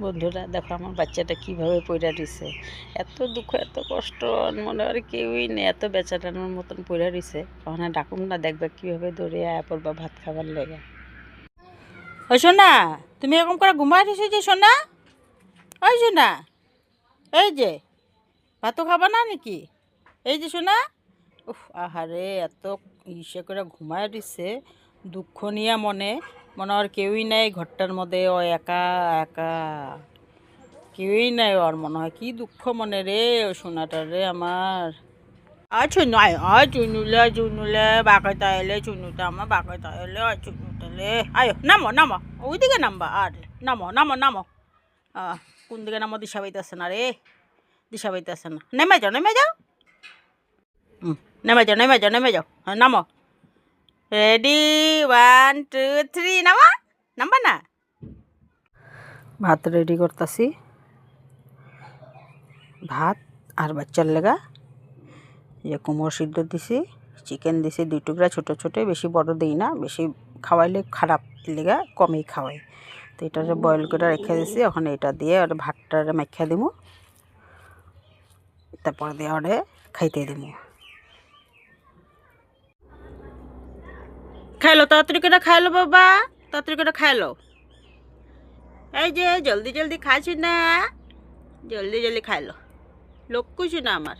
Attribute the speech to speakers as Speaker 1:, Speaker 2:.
Speaker 1: বন্ধুরা দেখো আমার বাচ্চাটা কিভাবে পইড়া রইছে। এত দুঃখ এত কষ্ট, মনে হয় কেউই নেই, এত বেচারানোর মতন পইড়া রইছে। ওখানে ডাকুম না, দেখবে কিভাবে দৌড়ে আয়া পড়বা ভাত খাবার লেগে।
Speaker 2: ওই সোনা, তুমি এরকম করে ঘুমাই রয়েছো যে সোনা? ওই সোনা, এই যে ভাতও খাবা না নাকি? এই যে সোনা, উফ আহারে এত ইসে করে ঘুমায় দিছে, দুঃখ নিয়ে মনে মনে আর কেউই নাই ঘরটার মধ্যে, ও একা একা, কেউই নাই ওর, মনে হয় কি দুঃখ মনে রে ও সোনাটা রে আমার। আর চুনু আয়, আর চুনুলে বাঁকাইতে এলে, চুনুটা আমার বাঁকাইতে এলে, আর চুনুটালে আয়ো নামো নামো, ওইদিকে নামবা, আর নামো নামো নামো। কোন দিকে নামো দিশা পাইতেছে না রে, দিশা পাইতেছে না। নেমে যাও নেমে যাও, নেমে যাও নেমে যাও নেমে যাও, হ্যাঁ নামো। রেডি, 1 2 3, নামা, নামবা না। ভাত রেডি করতেছি, ভাত আর বাচ্চার লেগা। যে কুমড়ো সিদ্ধ দিছি, চিকেন দিছি 2 টুকরা ছোটো ছোটো, বেশি বড় দিই না, বেশি খাওয়াইলে খারাপ, লেগা কমই খাওয়াই। তো এটা বয়েল করে রেখে দিছি, এখন এটা দিয়ে ওটা ভাতটা মাখিয়ে দিব, তারপর দিয়ে ওটা খাইতে দিব। খাইলো তাড়াতাড়ি করে, খাইলো বাবা, তাড়াতাড়ি করে খাইলো। এই যে জলদি জলদি খাইছি না, জলদি জলদি খাইলো, লক্ষ্য না আমার।